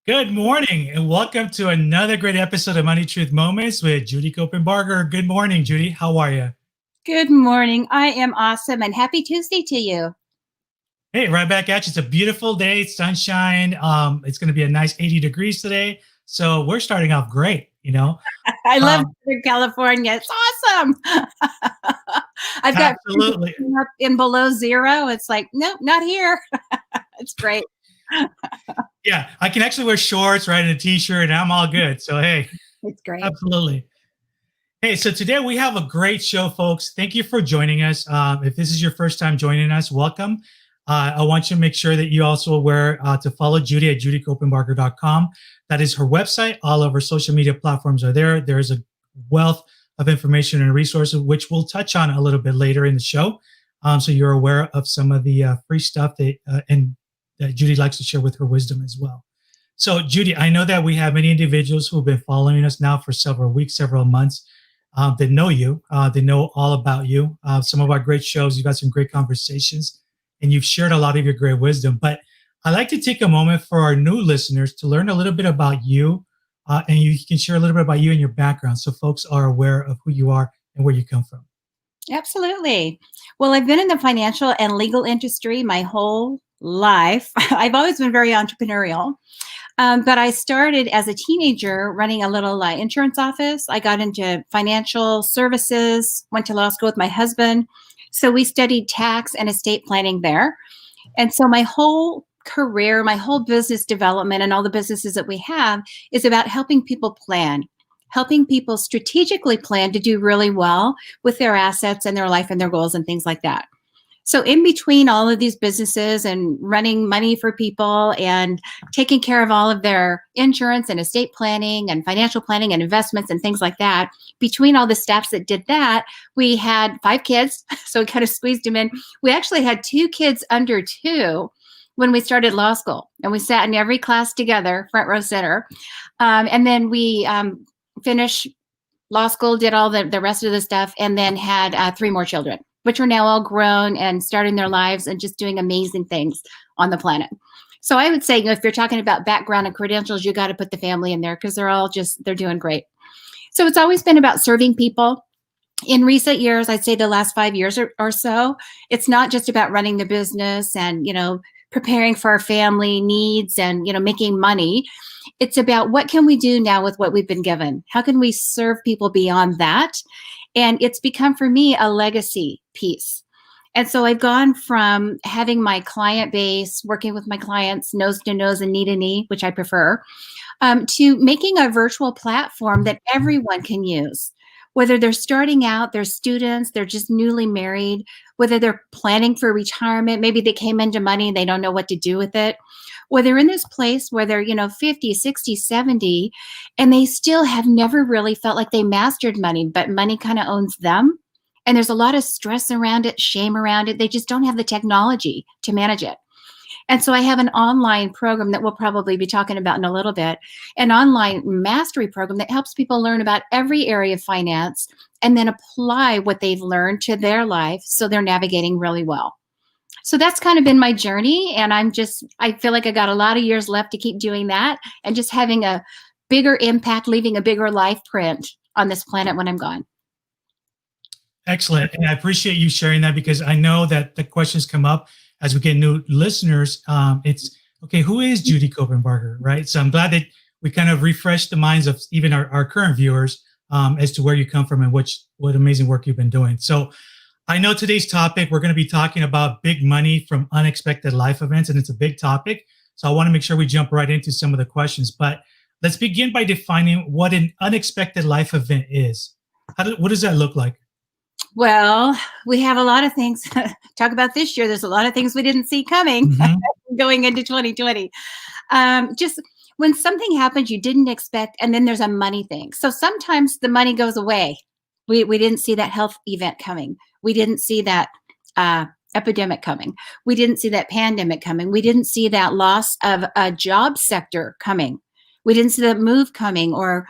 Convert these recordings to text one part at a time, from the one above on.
Good morning and welcome to another great episode of Money Truth Moments with Judy Copenbarger. Good morning, Judy. How are you? Good morning. I am awesome and happy Tuesday to you. Hey, right back at you. It's a beautiful day, sunshine. It's going to be a nice 80 degrees today. So we're starting off great. I love Um, Southern California. It's awesome. I've got friends absolutely. up in below zero. It's like, nope, not here. It's great. Yeah, I can actually wear shorts, right, and a t-shirt, and I'm all good. So, hey, It's great. absolutely. Hey, so today we have a great show, folks. Thank you for joining us. If this is your first time joining us, welcome. I want you to make sure that you also aware to follow Judy at judycopenbarger.com. That is her website. All of her social media platforms are there. There's a wealth of information and resources, which we'll touch on a little bit later in the show. So you're aware of some of the free stuff that Judy likes to share with her wisdom as well. So, Judy, I know that we have many individuals who have been following us now for several weeks, several months. They know you. They know all about you. Some of our great shows, you've got some great conversations, and you've shared a lot of your great wisdom. But I'd like to take a moment for our new listeners to learn a little bit about you, and you can share a little bit about you and your background so folks are aware of who you are and where you come from. Absolutely. Well, I've been in the financial and legal industry my whole life. I've always been very entrepreneurial. But I started as a teenager running a little insurance office. I got into financial services, went to law school with my husband. So we studied tax and estate planning there. And so my whole career, my whole business development, and all the businesses that we have is about helping people plan, helping people strategically plan to do really well with their assets and their life and their goals and things like that. So in between all of these businesses and running money for people and taking care of all of their insurance and estate planning and financial planning and investments and things like that, between all the staffs that did that, we had 5 kids. So we kind of squeezed them in. We actually had 2 kids under 2 when we started law school, and we sat in every class together, front row center. And then we finished law school, did all the rest of the stuff, and then had 3 more children, which are now all grown and starting their lives and just doing amazing things on the planet. So I would say, if you're talking about background and credentials, you got to put the family in there because they're doing great. So it's always been about serving people. In recent years, I'd say the last 5 years or so, it's not just about running the business and, preparing for our family needs and, making money. It's about what can we do now with what we've been given? How can we serve people beyond that? And it's become for me a legacy piece. And so I've gone from having my client base, working with my clients nose to nose and knee to knee, which I prefer, to making a virtual platform that everyone can use. Whether they're starting out, they're students, they're just newly married, whether they're planning for retirement, maybe they came into money and they don't know what to do with it. Whether they're in this place where they're, 50, 60, 70, and they still have never really felt like they mastered money, but money kind of owns them. And there's a lot of stress around it, shame around it. They just don't have the technology to manage it. And so I have an online program that we'll probably be talking about in a little bit, an online mastery program that helps people learn about every area of finance and then apply what they've learned to their life so they're navigating really well. So that's kind of been my journey. And I feel like I got a lot of years left to keep doing that and just having a bigger impact, leaving a bigger life print on this planet when I'm gone. Excellent. And I appreciate you sharing that because I know that the questions come up as we get new listeners. It's okay, who is Judy Copenbarger, right? So I'm glad that we kind of refreshed the minds of even our current viewers as to where you come from and what amazing work you've been doing. So I know today's topic, we're going to be talking about big money from unexpected life events, and it's a big topic. So I want to make sure we jump right into some of the questions. But let's begin by defining what an unexpected life event is. What does that look like? Well, we have a lot of things. Talk about this year. There's a lot of things we didn't see coming going into 2020. Just when something happens you didn't expect, and then there's a money thing. So sometimes the money goes away. We didn't see that health event coming. We didn't see that epidemic coming. We didn't see that pandemic coming. We didn't see that loss of a job sector coming. We didn't see that move coming, or,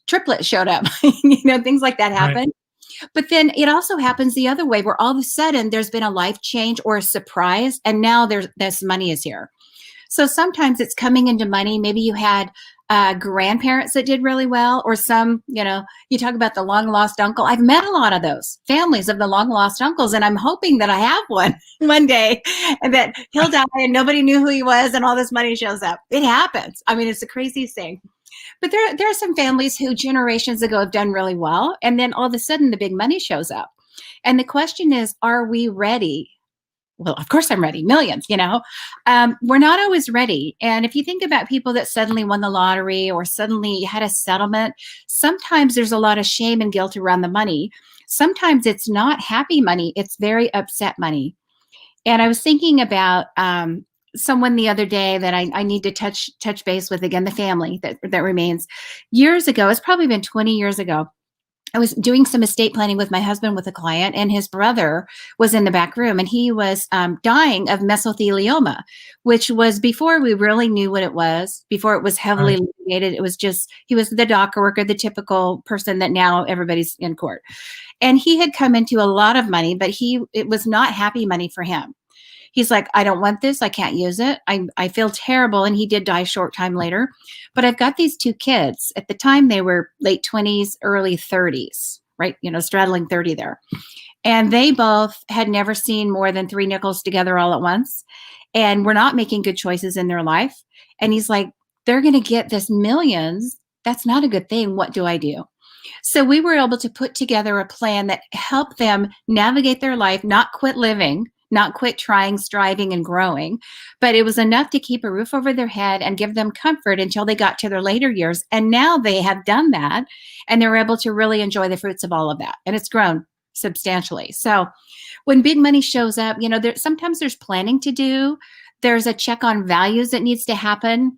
triplets showed up, things like that happen. Right. But then it also happens the other way, where all of a sudden there's been a life change or a surprise, and now this money is here. So sometimes it's coming into money. Maybe you had grandparents that did really well, or some, you talk about the long lost uncle. I've met a lot of those families of the long lost uncles, and I'm hoping that I have one one day, and that he'll die and nobody knew who he was, and all this money shows up. It happens. I mean, it's the craziest thing. But there are some families who generations ago have done really well, and then all of a sudden the big money shows up. And the question is, are we ready? Well, of course I'm ready. Millions, we're not always ready. And if you think about people that suddenly won the lottery or suddenly had a settlement, sometimes there's a lot of shame and guilt around the money. Sometimes it's not happy money. It's very upset money. And I was thinking about someone the other day that I need to touch base with again, the family that remains. Years ago, it's probably been 20 years ago, I was doing some estate planning with my husband with a client, and his brother was in the back room, and he was dying of mesothelioma, which was before we really knew what it was, before it was heavily litigated. It was just, he was the docker worker, the typical person that now everybody's in court. And he had come into a lot of money, but it was not happy money for him. He's like, I don't want this. I can't use it. I feel terrible. And he did die a short time later. But I've got these two kids. At the time, they were late 20s, early 30s, right? Straddling 30 there. And they both had never seen more than 3 nickels together all at once, and were not making good choices in their life. And he's like, they're going to get this millions. That's not a good thing. What do I do? So we were able to put together a plan that helped them navigate their life, not quit living, not quit trying, striving, and growing, but it was enough to keep a roof over their head and give them comfort until they got to their later years. And now they have done that, and they're able to really enjoy the fruits of all of that. And it's grown substantially. So when big money shows up, sometimes there's planning to do. There's a check on values that needs to happen.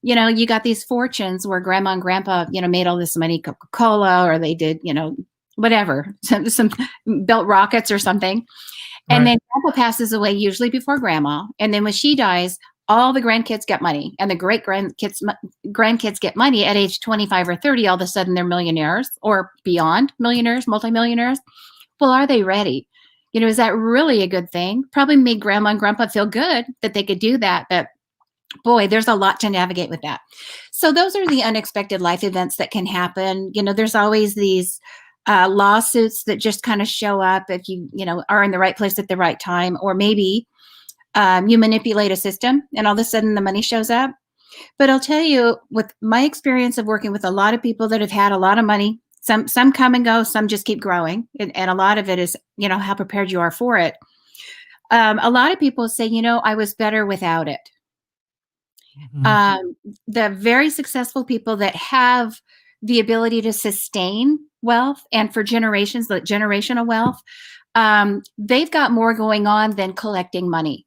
You got these fortunes where grandma and grandpa, made all this money, Coca-Cola, or they did, whatever, some built rockets or something. And then grandpa passes away usually before grandma. And then when she dies, all the grandkids get money, and the great grandkids get money at age 25 or 30. All of a sudden they're millionaires or beyond millionaires, multimillionaires. Well, are they ready? Is that really a good thing? Probably made grandma and grandpa feel good that they could do that. But boy, there's a lot to navigate with that. So those are the unexpected life events that can happen. There's always these lawsuits that just kind of show up if you are in the right place at the right time, or maybe you manipulate a system and all of a sudden the money shows up. But I'll tell you, with my experience of working with a lot of people that have had a lot of money, some come and go, some just keep growing, and a lot of it is how prepared you are for it. A lot of people say, I was better without it. Mm-hmm. The very successful people that have the ability to sustain wealth, and for generations, like generational wealth, they've got more going on than collecting money.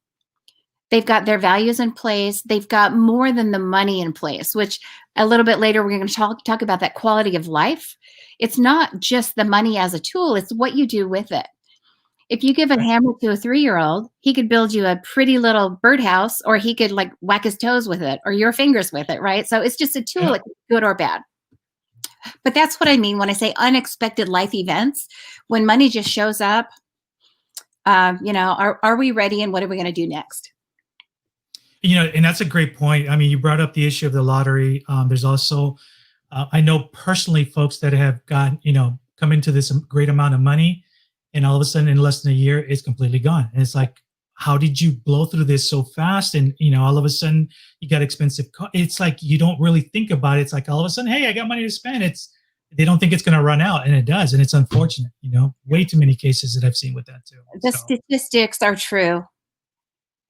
They've got their values in place. They've got more than the money in place, which a little bit later we're going to talk about that quality of life. It's not just the money as a tool. It's what you do with it. If you give a hammer to a 3-year-old, he could build you a pretty little birdhouse, or he could like whack his toes with it, or your fingers with it, right? So it's just a tool, good or bad. But that's what I mean when I say unexpected life events. When money just shows up, are we ready, and what are we going to do next? And that's a great point. I mean, you brought up the issue of the lottery. There's also, I know personally folks that have gotten, come into this great amount of money, and all of a sudden in less than a year, it's completely gone. And it's like, how did you blow through this so fast? And, all of a sudden you got expensive. It's like, you don't really think about it. It's like, all of a sudden, hey, I got money to spend. They don't think it's going to run out, and it does. And it's unfortunate, way too many cases that I've seen with that too. The statistics are true.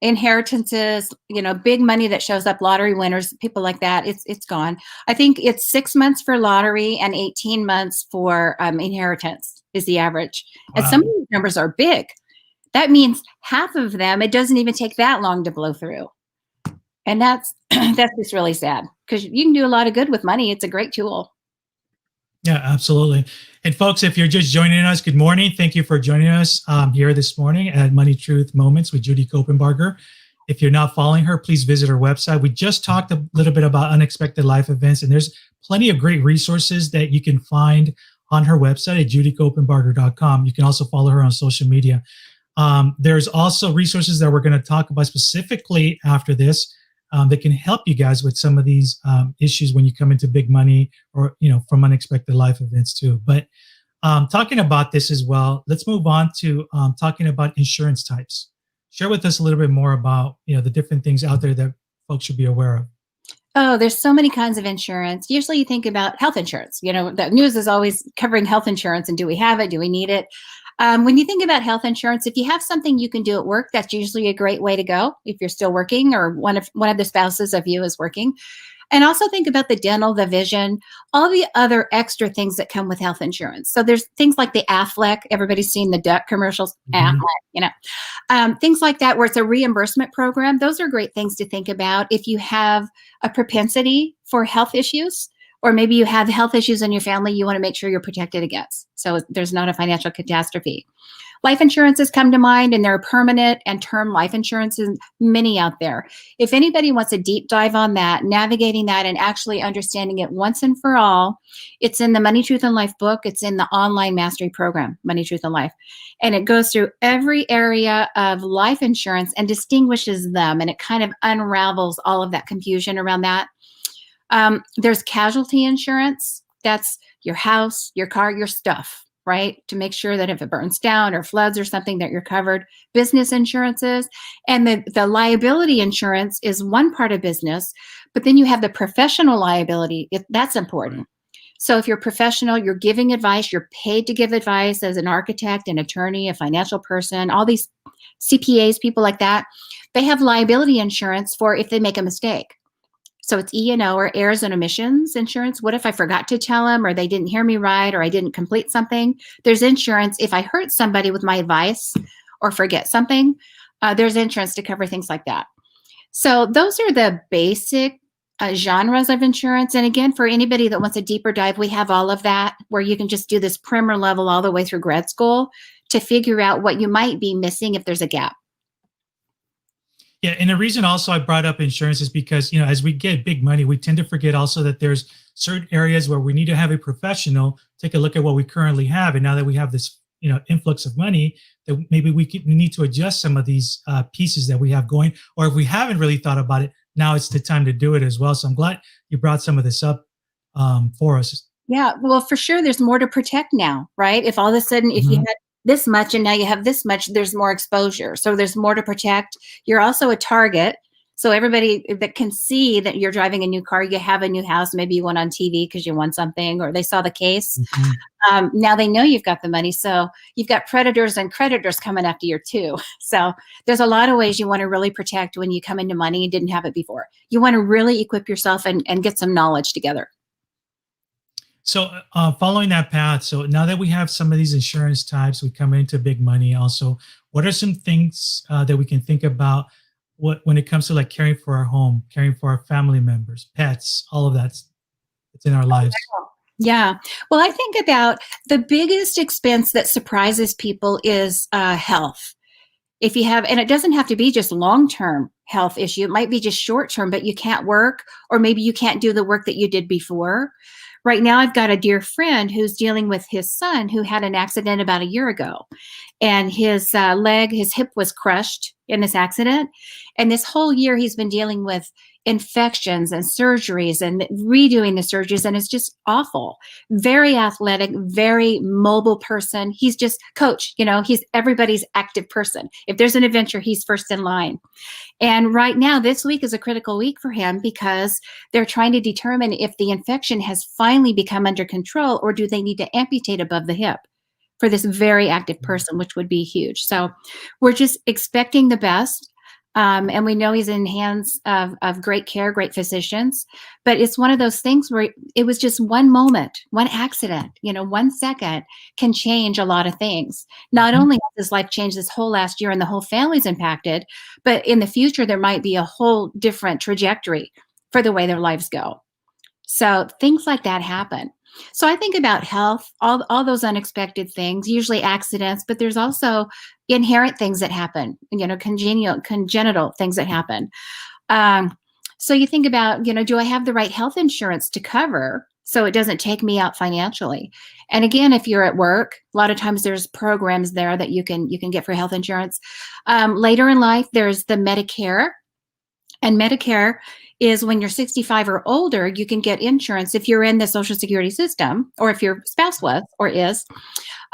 Inheritances, big money that shows up, lottery winners, people like that, it's gone. I think it's 6 months for lottery and 18 months for inheritance is the average. Wow. And some of these numbers are big. That means half of them, it doesn't even take that long to blow through. And that's just really sad, because you can do a lot of good with money. It's a great tool. Yeah, absolutely. And folks, if you're just joining us, good morning. Thank you for joining us here this morning at Money Truth Moments with Judy Copenbarger. If you're not following her, please visit her website. We just talked a little bit about unexpected life events, and there's plenty of great resources that you can find on her website at judycopenbarger.com. You can also follow her on social media. There's also resources that we're going to talk about specifically after this. that can help you guys with some of these issues when you come into big money or, from unexpected life events too. But talking about this as well, let's move on to talking about insurance types. Share with us a little bit more about, the different things out there that folks should be aware of. Oh, there's so many kinds of insurance. Usually you think about health insurance. The news is always covering health insurance and do we have it? Do we need it? When you think about health insurance, if you have something you can do at work, that's usually a great way to go if you're still working or one of the spouses of you is working. And also think about the dental, the vision, all the other extra things that come with health insurance. So there's things like the Affleck. Everybody's seen the duck commercials. Mhm. Affleck, things like that where it's a reimbursement program. Those are great things to think about if you have a propensity for health issues, or maybe you have health issues in your family you want to make sure you're protected against. So there's not a financial catastrophe. Life insurances come to mind, and there are permanent and term life insurances, many out there. If anybody wants a deep dive on that, navigating that and actually understanding it once and for all, it's in the Money, Truth, and Life book. It's in the online mastery program, Money, Truth, and Life. And it goes through every area of life insurance and distinguishes them, and it kind of unravels all of that confusion around that. There's casualty insurance. That's your house, your car, your stuff, right? To make sure that if it burns down or floods or something that you're covered. Business insurances. And the liability insurance is one part of business, but then you have the professional liability. That's important. So if you're professional, you're giving advice, you're paid to give advice as an architect, an attorney, a financial person, all these CPAs, people like that, they have liability insurance for if they make a mistake. So it's E&O, or errors and omissions insurance. What if I forgot to tell them, or they didn't hear me right, or I didn't complete something? There's insurance if I hurt somebody with my advice or forget something. There's insurance to cover things like that. So those are the basic genres of insurance. And again, for anybody that wants a deeper dive, we have all of that where you can just do this primer level all the way through grad school to figure out what you might be missing if there's a gap. Yeah, and the reason also I brought up insurance is because, as we get big money, we tend to forget also that there's certain areas where we need to have a professional take a look at what we currently have. And now that we have this, influx of money, that maybe we need to adjust some of these pieces that we have going, or if we haven't really thought about it, now it's the time to do it as well. So I'm glad you brought some of this up for us. Yeah, well, for sure, there's more to protect now, right? If all of a sudden, if you had this much and now you have this much, there's more exposure. So there's more to protect. You're also a target. So everybody that can see that you're driving a new car, you have a new house, maybe you went on TV because you won something, or they saw the case. Now they know you've got the money. So you've got predators and creditors coming after you too. So there's a lot of ways you want to really protect when you come into money and didn't have it before. You want to really equip yourself and get some knowledge together. So following that path, so now that we have some of these insurance types, we come into big money also, what are some things that we can think about when it comes to like caring for our home, caring for our family members, pets, all of that's in our lives? Yeah. Well, I think about the biggest expense that surprises people is health. If you have, and it doesn't have to be just long-term health issue, it might be just short-term, but you can't work, or maybe you can't do the work that you did before. Right now, I've got a dear friend who's dealing with his son who had an accident about a year ago, and his his hip was crushed in this accident. And this whole year, he's been dealing with infections and surgeries and redoing the surgeries, and it's just awful. Very athletic, very mobile person. He's just coach, he's everybody's active person. If there's an adventure, he's first in line. And right now, this week is a critical week for him because they're trying to determine if the infection has finally become under control, or do they need to amputate above the hip for this very active person, which would be huge. So we're just expecting the best. And we know he's in hands of great care, great physicians. But it's one of those things where it was just one moment, one accident, 1 second can change a lot of things. Not only has his life changed this whole last year and the whole family's impacted, but in the future, there might be a whole different trajectory for the way their lives go. So things like that happen. So I think about health, all those unexpected things, usually accidents, but there's also inherent things that happen, congenital things that happen. So you think about, do I have the right health insurance to cover so it doesn't take me out financially? And again, if you're at work, a lot of times there's programs there that you can get for health insurance. Later in life, there's the Medicare. And Medicare is when you're 65 or older, you can get insurance if you're in the Social Security system, or if your spouse was or is,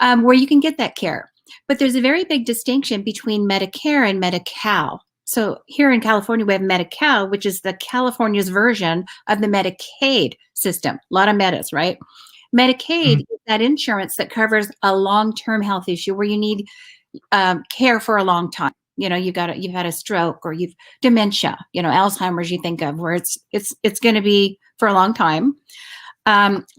where you can get that care. But there's a very big distinction between Medicare and Medi-Cal. So here in California, we have Medi-Cal, which is the California's version of the Medicaid system. A lot of metas, right? Medicaid is that insurance that covers a long-term health issue where you need care for a long time. You've had a stroke, or you've dementia, Alzheimer's, you think of, where it's going to be for a long time.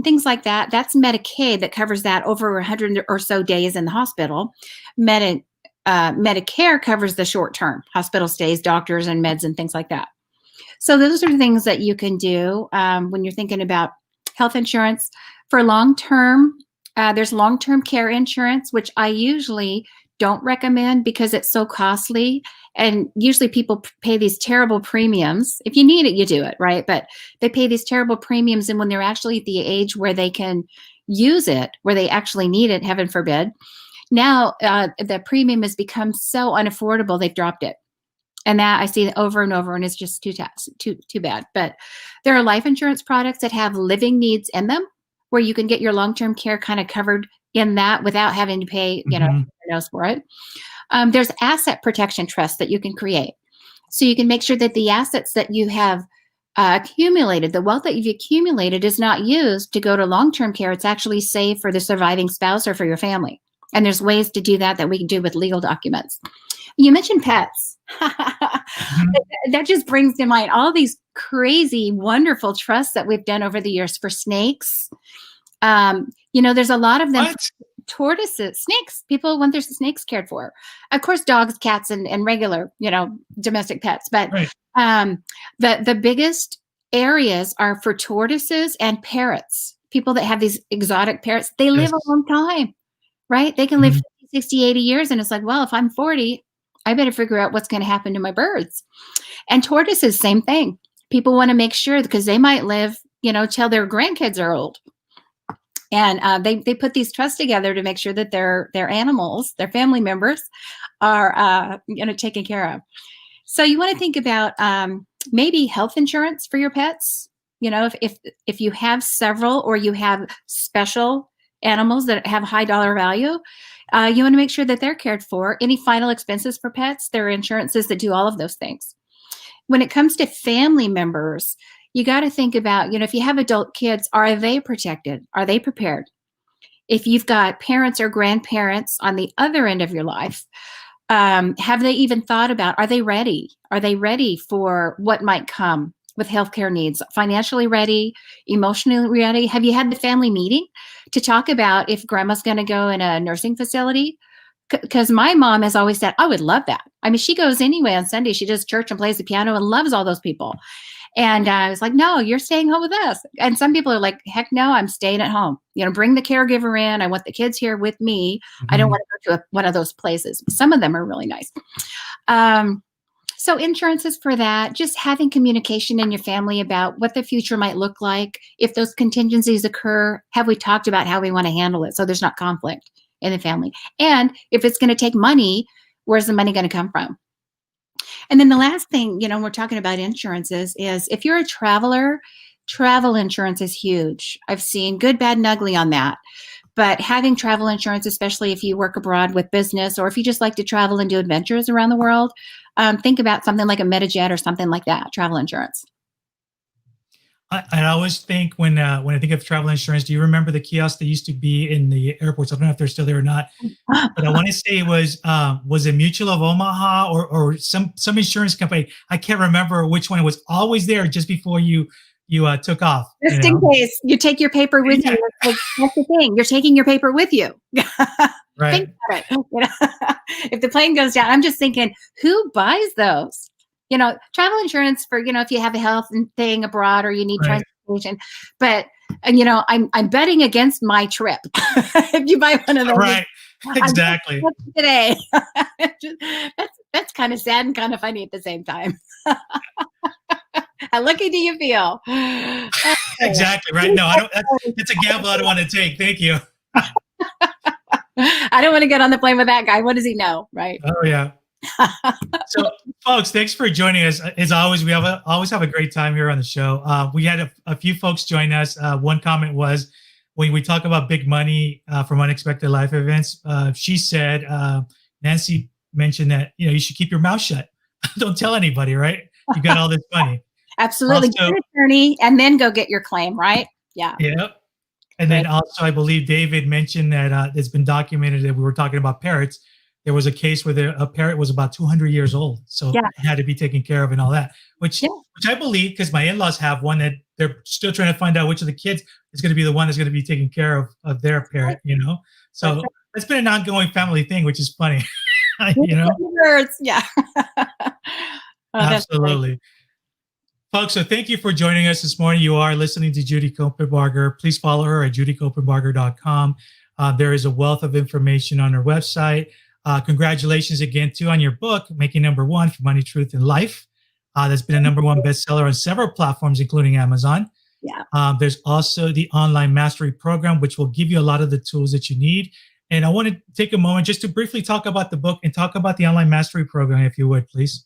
Things like that. That's Medicaid that covers that over 100 or so days in the hospital. Medicare covers the short-term hospital stays, doctors and meds and things like that. So those are things that you can do when you're thinking about health insurance. For long-term, there's long-term care insurance, which I usually don't recommend because it's so costly. And usually people pay these terrible premiums. If you need it, you do it, right? But they pay these terrible premiums. And when they're actually at the age where they can use it, where they actually need it, heaven forbid, now the premium has become so unaffordable, they've dropped it. And that I see over and over, and it's just too bad. But there are life insurance products that have living needs in them, where you can get your long-term care kind of covered in that without having to pay, for it. There's asset protection trusts that you can create. So you can make sure that the assets that you have accumulated, the wealth that you've accumulated, is not used to go to long-term care. It's actually saved for the surviving spouse or for your family. And there's ways to do that we can do with legal documents. You mentioned pets. That just brings to mind all these crazy, wonderful trusts that we've done over the years for snakes. There's a lot of them. What? Tortoises, snakes. People want their snakes cared for. Of course, dogs, cats, and regular, domestic pets. But Right. The biggest areas are for tortoises and parrots. People that have these exotic parrots, they live a long time, right? They can live 50, 60, 80 years. And it's like, well, if I'm 40, I better figure out what's going to happen to my birds. And tortoises, same thing. People want to make sure, because they might live, till their grandkids are old. And they put these trusts together to make sure that their animals, their family members, are taken care of. So you want to think about maybe health insurance for your pets. If you have several, or you have special animals that have high dollar value, you want to make sure that they're cared for. Any final expenses for pets, there are insurances that do all of those things. When it comes to family members, you got to think about, if you have adult kids, are they protected? Are they prepared? If you've got parents or grandparents on the other end of your life, have they even thought about, are they ready? Are they ready for what might come with healthcare needs? Financially ready, emotionally ready? Have you had the family meeting to talk about if grandma's going to go in a nursing facility? Because my mom has always said, I would love that. I mean, she goes anyway on Sunday. She does church and plays the piano and loves all those people. And I was like, no, you're staying home with us. And some people are like, heck no, I'm staying at home. Bring the caregiver in. I want the kids here with me. I don't want to go to one of those places. Some of them are really nice. So insurance is for that. Just having communication in your family about what the future might look like. If those contingencies occur, have we talked about how we want to handle it so there's not conflict in the family? And if it's going to take money, where's the money going to come from? And then the last thing, we're talking about insurances, is if you're a traveler, travel insurance is huge. I've seen good, bad, and ugly on that. But having travel insurance, especially if you work abroad with business, or if you just like to travel and do adventures around the world, think about something like a MetaJet or something like that, travel insurance. I always think when I think of travel insurance, do you remember the kiosks that used to be in the airports? I don't know if they're still there or not, but I want to say it was it Mutual of Omaha or some insurance company. I can't remember which one. It was always there just before you took off. Just in case you take your paper with you. That's the thing. You're taking your paper with you. Right. Think about it. If the plane goes down, I'm just thinking, who buys those? Travel insurance for, if you have a health thing abroad or you need transportation. But, I'm betting against my trip. If you buy one of those. Right. Exactly. Today. That's kind of sad and kind of funny at the same time. How lucky do you feel? Exactly. Right. No, I don't. It's a gamble I don't want to take. Thank you. I don't want to get on the plane with that guy. What does he know? Right. Oh, yeah. So, folks, thanks for joining us. As always, we always have a great time here on the show. We had a few folks join us. One comment was when we talk about big money from unexpected life events. She said Nancy mentioned that you should keep your mouth shut. Don't tell anybody, right? You got all this money. Absolutely. Also, Get an attorney and then go get your claim, right? Yeah. yeah. And Great. then also, I believe David mentioned that it's been documented that we were talking about parrots. There was a case where a parrot was about 200 years old, so Yeah. it had to be taken care of and all that. Which I believe, because my in-laws have one that they're still trying to find out which of the kids is going to be the one that's going to be taking care of their parrot. So it's been an ongoing family thing, which is funny. Words. Yeah. Absolutely. Folks, so thank you for joining us this morning. You are listening to Judy Copenbarger. Please follow her at judycopenbarger.com. There is a wealth of information on her website. Congratulations again, too, on your book, Making Number One for Money, Truth, and Life. That's been a #1 bestseller on several platforms, including Amazon. Yeah. There's also the Online Mastery Program, which will give you a lot of the tools that you need. And I want to take a moment just to briefly talk about the book and talk about the Online Mastery Program, if you would, please.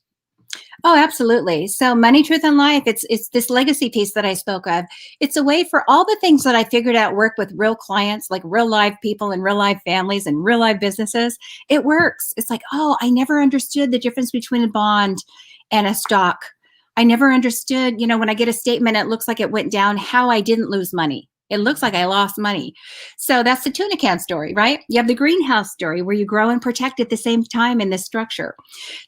Oh, absolutely. So Money, Truth, and Life, it's this legacy piece that I spoke of. It's a way for all the things that I figured out work with real clients, like real life people and real life families and real life businesses. It works. It's like, oh, I never understood the difference between a bond and a stock. I never understood, when I get a statement, it looks like it went down, how I didn't lose money. It looks like I lost money. So that's the tuna can story, right? You have the greenhouse story where you grow and protect at the same time in this structure.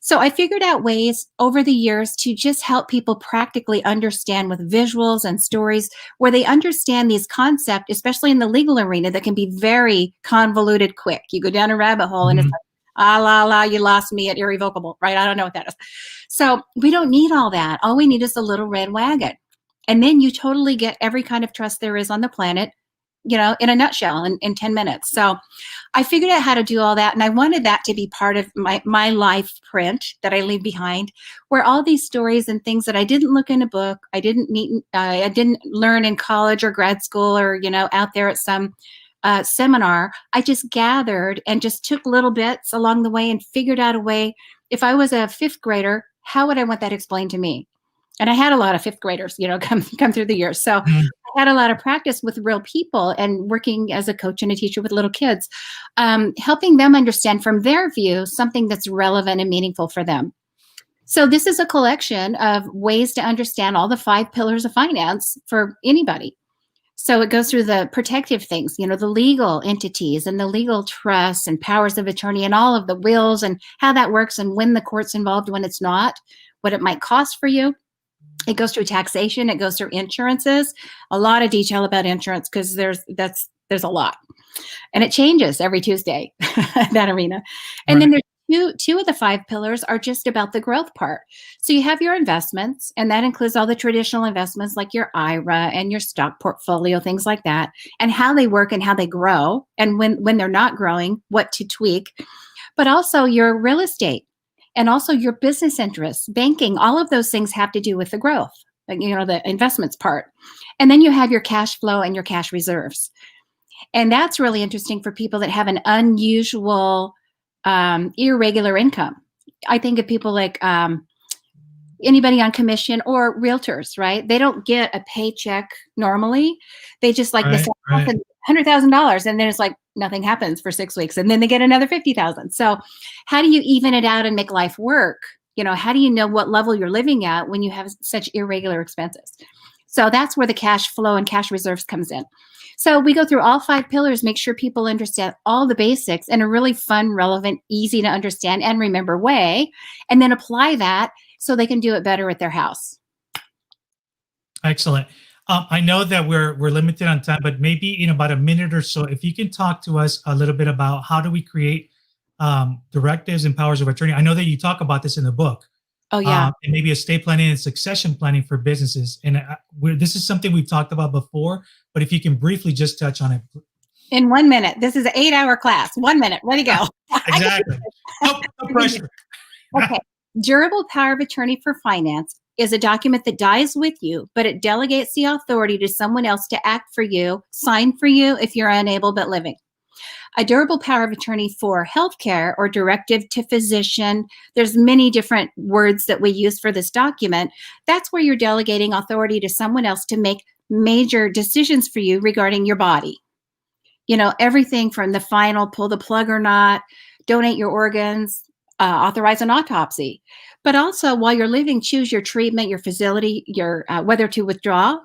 So I figured out ways over the years to just help people practically understand with visuals and stories where they understand these concepts, especially in the legal arena, that can be very convoluted quick. You go down a rabbit hole and it's like, you lost me at irrevocable, right? I don't know what that is. So we don't need all that. All we need is a little red wagon. And then you totally get every kind of trust there is on the planet, in a nutshell in 10 minutes. So I figured out how to do all that. And I wanted that to be part of my life print that I leave behind, where all these stories and things that I didn't look in a book, I didn't learn in college or grad school or, out there at some seminar, I just gathered and just took little bits along the way and figured out a way. If I was a fifth grader, how would I want that explained to me? And I had a lot of fifth graders, come through the years. So I had a lot of practice with real people and working as a coach and a teacher with little kids, helping them understand from their view something that's relevant and meaningful for them. So this is a collection of ways to understand all the 5 pillars of finance for anybody. So it goes through the protective things, the legal entities and the legal trusts and powers of attorney and all of the wills and how that works and when the court's involved, when it's not, what it might cost for you. It goes through taxation. It goes through insurances, a lot of detail about insurance because there's a lot, and it changes every Tuesday, that arena. And then there's two of the 5 pillars are just about the growth part. So you have your investments, and that includes all the traditional investments like your IRA and your stock portfolio, things like that, and how they work and how they grow, and when they're not growing, what to tweak. But also your real estate. And also your business interests, banking, all of those things have to do with the growth, the investments part. And then you have your cash flow and your cash reserves. And that's really interesting for people that have an unusual, irregular income. I think of people like anybody on commission or realtors, right? They don't get a paycheck normally. They just this $100,000, and then it's like nothing happens for 6 weeks, and then they get another 50,000. So how do you even it out and make life work? How do you know what level you're living at when you have such irregular expenses? So that's where the cash flow and cash reserves comes in. So we go through all 5 pillars, make sure people understand all the basics in a really fun, relevant, easy to understand and remember way, and then apply that so they can do it better at their house. Excellent. I know that we're limited on time, but maybe in about a minute or so, if you can talk to us a little bit about how do we create directives and powers of attorney. I know that you talk about this in the book. Oh, yeah. And maybe estate planning and succession planning for businesses. And this is something we've talked about before, but if you can briefly just touch on it. In 1 minute. This is an 8-hour class. 1 minute. Ready to go. Exactly. No pressure. Okay. Durable power of attorney for finance is a document that dies with you, but it delegates the authority to someone else to act for you, sign for you if you're unable but living. A durable power of attorney for healthcare or directive to physician. There's many different words that we use for this document. That's where you're delegating authority to someone else to make major decisions for you regarding your body. You know, everything from the final pull the plug or not, donate your organs, authorize an autopsy. But also, while you're living, choose your treatment, your facility, your whether to withdraw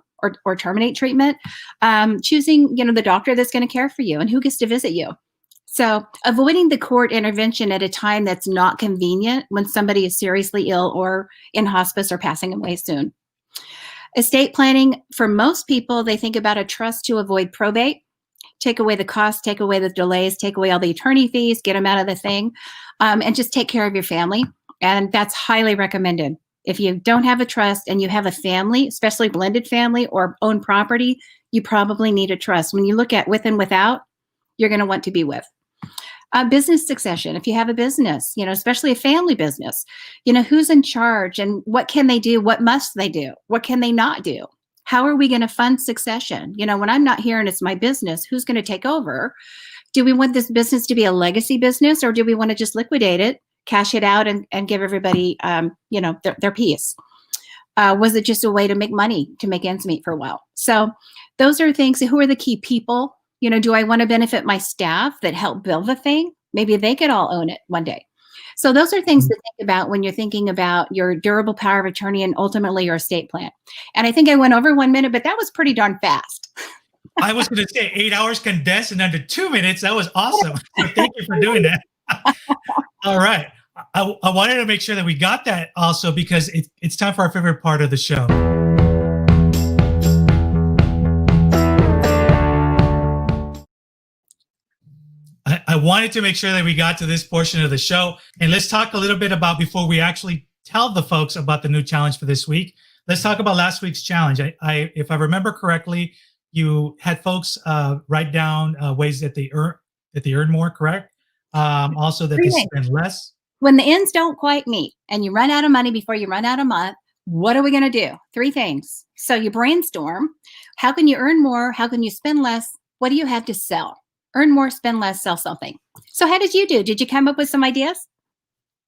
or terminate treatment, choosing, you know, the doctor that's going to care for you and who gets to visit you. So avoiding the court intervention at a time that's not convenient when somebody is seriously ill or in hospice or passing away soon. Estate planning, for most people, they think about a trust to avoid probate, take away the costs, take away the delays, take away all the attorney fees, get them out of the thing, and just take care of your family. And that's highly recommended. If you don't have a trust and you have a family, especially blended family or own property, you probably need a trust. When you look at with and without, you're going to want to be with. Business succession. If you have a business, you know, especially a family business, you know, who's in charge and what can they do? What must they do? What can they not do? How are we going to fund succession? You know, when I'm not here and it's my business, who's going to take over? Do we want this business to be a legacy business, or do we want to just liquidate it, cash it out, and give everybody, you know, their piece? Was it just a way to make money, to make ends meet for a while? So those are things. Who are the key people? You know, do I want to benefit my staff that help build the thing? Maybe they could all own it one day. So those are things to think about when you're thinking about your durable power of attorney and ultimately your estate plan. And I think I went over 1 minute, but that was pretty darn fast. I was going to say 8 hours condensed in under 2 minutes. That was awesome. So thank you for doing that. All right. I wanted to make sure that we got that also because it's time for our favorite part of the show. I wanted to make sure that we got to this portion of the show. And let's talk a little bit about, before we actually tell the folks about the new challenge for this week, let's talk about last week's challenge. If I remember correctly, you had folks write down ways that they earn more, correct? Also that they spend less. When the ends don't quite meet and you run out of money before you run out of month, what are we going to do? 3 things. So you brainstorm. How can you earn more? How can you spend less? What do you have to sell? Earn more, spend less, sell something. So how did you do? Did you come up with some ideas?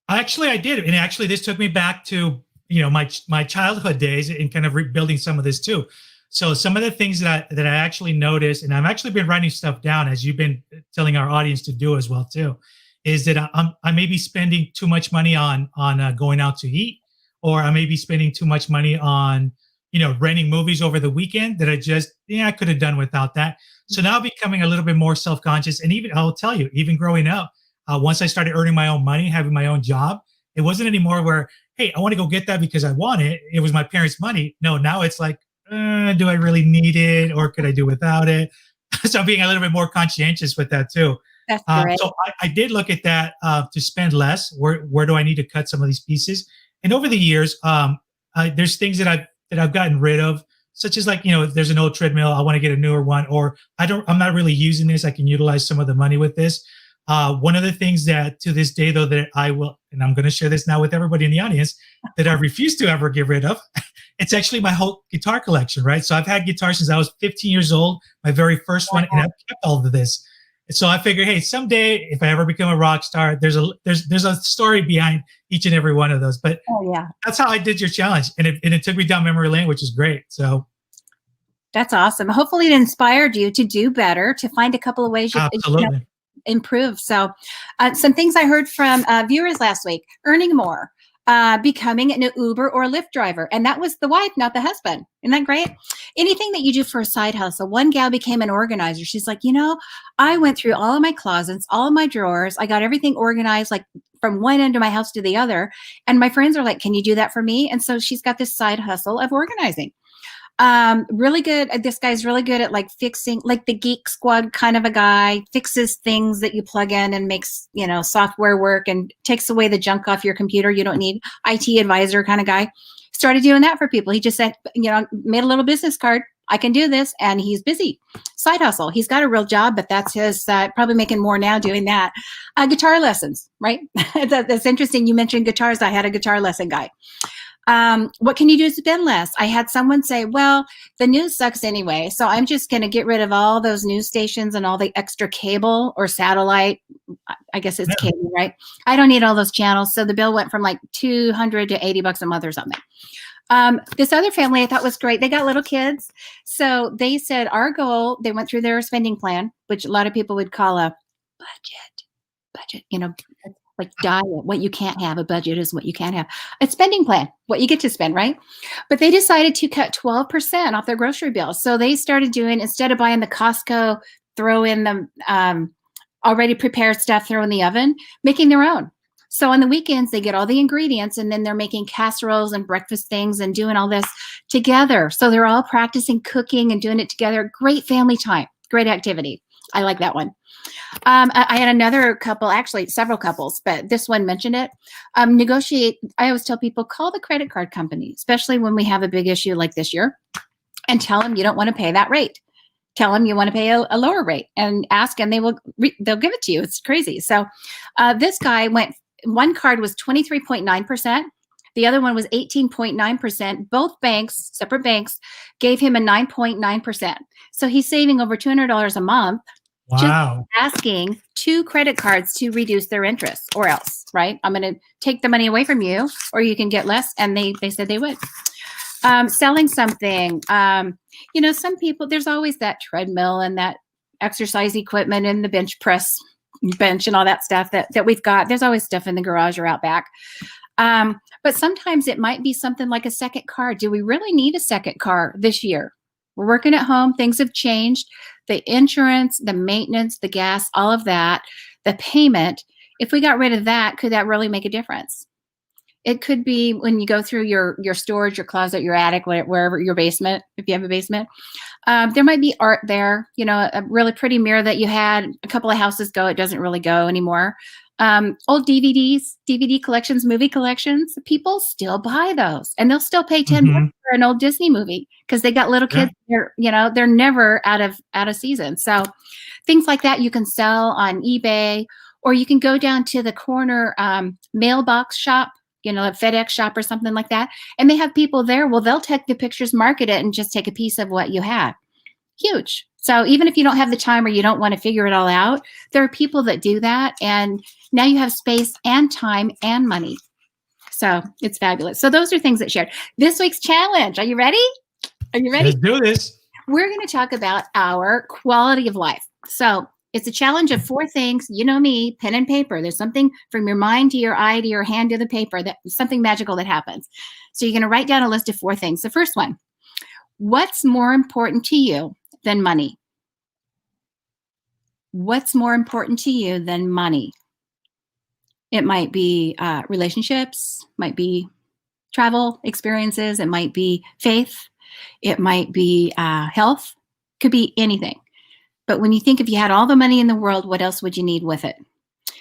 Actually, I did. And actually, this took me back to, you know, my childhood days and kind of rebuilding some of this too. So some of the things that I actually noticed, and I've actually been writing stuff down as you've been telling our audience to do as well too, is that I may be spending too much money on going out to eat, or I may be spending too much money on, you know, renting movies over the weekend that I could have done without that. So now becoming a little bit more self-conscious. And even, I'll tell you, even growing up, once I started earning my own money, having my own job, it wasn't anymore where, hey, I want to go get that because I want it. It was my parents' money. No, now it's like, do I really need it, or could I do without it? So I'm being a little bit more conscientious with that too. That's great. So I did look at that to spend less. Where do I need to cut some of these pieces? And over the years, there's things that I've gotten rid of, such as, like, you know, if there's an old treadmill, I want to get a newer one, or I'm not really using this, I can utilize some of the money with this. One of the things that to this day, though, that I will, and I'm going to share this now with everybody in the audience, that I refuse to ever get rid of, it's actually my whole guitar collection, right? So I've had guitars since I was 15 years old, my very first one, and I've kept all of this. And so I figured, hey, someday if I ever become a rock star, there's a story behind each and every one of those. But that's how I did your challenge, and it took me down memory lane, which is great. So that's awesome. Hopefully, it inspired you to do better, to find a couple of ways you can improve. So, some things I heard from viewers last week: earning more, becoming an Uber or Lyft driver, and that was the wife, not the husband. Isn't that great? Anything that you do for a side hustle. One gal became an organizer. She's like, you know, I went through all of my closets, all of my drawers. I got everything organized, like from one end of my house to the other. And my friends are like, can you do that for me? And so she's got this side hustle of organizing. Really good. This guy's really good at, like, fixing, like the Geek Squad kind of a guy, fixes things that you plug in and makes, you know, software work and takes away the junk off your computer. You don't need IT advisor kind of guy. Started doing that for people. He just said, you know, made a little business card. I can do this. And he's busy. Side hustle. He's got a real job, but that's his, probably making more now doing that. Guitar lessons, right? That's interesting. You mentioned guitars. I had a guitar lesson guy. What can you do to spend less? I had someone say, well, the news sucks anyway, so I'm just going to get rid of all those news stations and all the extra cable or satellite. I guess it's Yeah. cable, right? I don't need all those channels. So the bill went from like 200 to 80 bucks a month or something. This other family I thought was great. They got little kids. So they said, our goal, they went through their spending plan, which a lot of people would call a budget, like diet. What you can't have, a budget is what you can't have. A spending plan, what you get to spend, right? But they decided to cut 12% off their grocery bill. So they started doing, instead of buying the Costco, throw in the already prepared stuff, throw in the oven, making their own. So on the weekends, they get all the ingredients and then they're making casseroles and breakfast things and doing all this together. So they're all practicing cooking and doing it together. Great family time, great activity. I like that one. I had another couple, actually several couples, but this one mentioned it. Negotiate. I always tell people, call the credit card company, especially when we have a big issue like this year, and tell them you don't want to pay that rate. Tell them you want to pay a lower rate and ask, and they'll give it to you. It's crazy. So this guy went, one card was 23.9%. The other one was 18.9%. Both banks, separate banks, gave him a 9.9%. So he's saving over $200 a month. Wow. Just asking two credit cards to reduce their interest, or else, right? I'm going to take the money away from you, or you can get less. And they said they would. Selling something. Some people, there's always that treadmill and that exercise equipment and the bench and all that stuff that we've got. There's always stuff in the garage or out back. But sometimes it might be something like a second car. Do we really need a second car this year? We're working at home. Things have changed. The insurance, the maintenance, the gas, all of that, the payment. If we got rid of that, could that really make a difference? It could be when you go through your storage, your closet, your attic, wherever, your basement, if you have a basement. There might be art there, a really pretty mirror that you had a couple of houses ago. It doesn't really go anymore. Old DVDs, DVD collections, movie collections, people still buy those, and they'll still pay 10 bucks for an old Disney movie because they got little kids. Yeah. They're never out of season. So things like that you can sell on eBay, or you can go down to the corner mailbox shop, a FedEx shop or something like that. And they have people there. Well, they'll take the pictures, market it, and just take a piece of what you had. Huge. So even if you don't have the time or you don't want to figure it all out, there are people that do that. And now you have space and time and money. So it's fabulous. So those are things that shared. This week's challenge. Are you ready? Are you ready? Let's do this. We're going to talk about our quality of life. So it's a challenge of 4 things. You know me, pen and paper. There's something from your mind to your eye to your hand to the paper, that something magical that happens. So you're going to write down a list of 4 things. The first one, what's more important to you than money? What's more important to you than money? It might be relationships, might be travel experiences, it might be faith, it might be health, could be anything. But when you think if you had all the money in the world, what else would you need with it?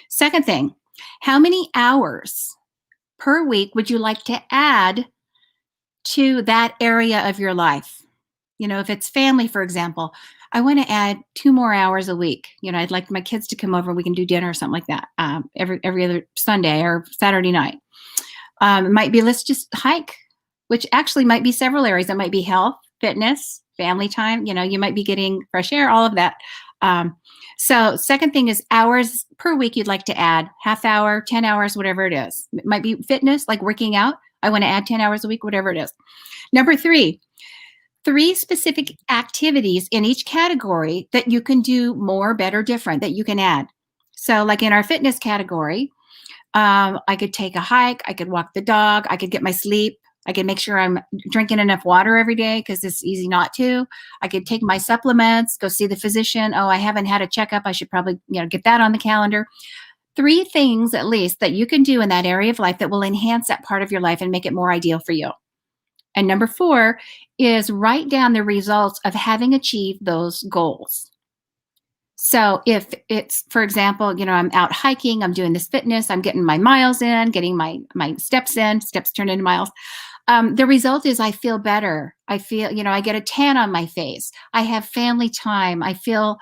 Second thing, how many hours per week would you like to add to that area of your life? If it's family, for example, I want to add 2 more hours a week. I'd like my kids to come over. We can do dinner or something like that every other Sunday or Saturday night. It might be, let's just hike, which actually might be several areas. It might be health, fitness, family time. You might be getting fresh air, all of that. So second thing is hours per week you'd like to add, half hour, 10 hours, whatever it is. It might be fitness, like working out. I want to add 10 hours a week, whatever it is. Number 3, 3 specific activities in each category that you can do more, better, different, that you can add. So like in our fitness category, I could take a hike, I could walk the dog, I could get my sleep, I could make sure I'm drinking enough water every day because it's easy not to. I could take my supplements, go see the physician. Oh, I haven't had a checkup. I should probably, get that on the calendar. 3 things at least that you can do in that area of life that will enhance that part of your life and make it more ideal for you. And number 4 is write down the results of having achieved those goals. So if it's, for example, I'm out hiking, I'm doing this fitness, I'm getting my miles in, getting my steps in, steps turn into miles. The result is I feel better. I feel, I get a tan on my face. I have family time. I feel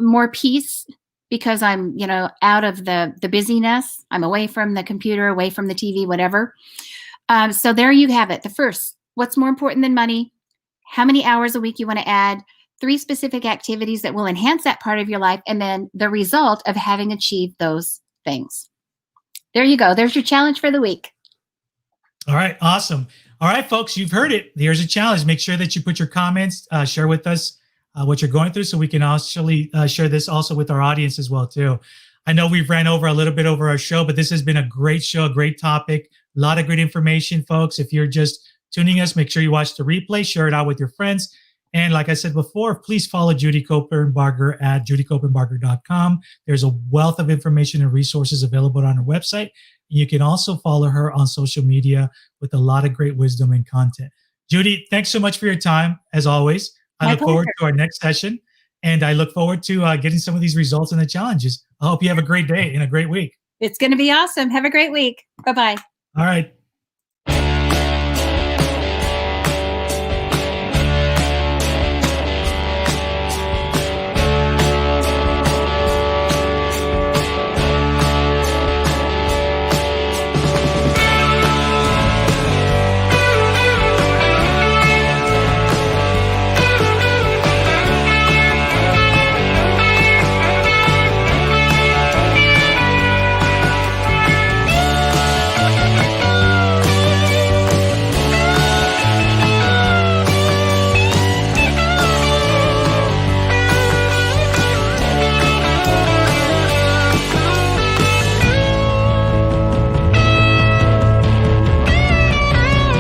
more peace because I'm, out of the busyness. I'm away from the computer, away from the TV, whatever. So there you have it. The first, what's more important than money? How many hours a week you want to add? 3 specific activities that will enhance that part of your life, and then the result of having achieved those things. There you go. There's your challenge for the week. All right, awesome. All right, folks, you've heard it. Here's a challenge. Make sure that you put your comments, share with us what you're going through, so we can actually share this also with our audience as well too. I know we've ran over a little bit over our show, but this has been a great show, a great topic, a lot of great information, folks. If you're just tuning us, make sure you watch the replay, share it out with your friends. And like I said before, please follow Judy Copenbarger at judycopenbarger.com. There's a wealth of information and resources available on her website. You can also follow her on social media with a lot of great wisdom and content. Judy, thanks so much for your time, as always. I look forward to our next session, and I look forward to getting some of these results and the challenges. I hope you have a great day and a great week. It's going to be awesome. Have a great week. Bye-bye. All right.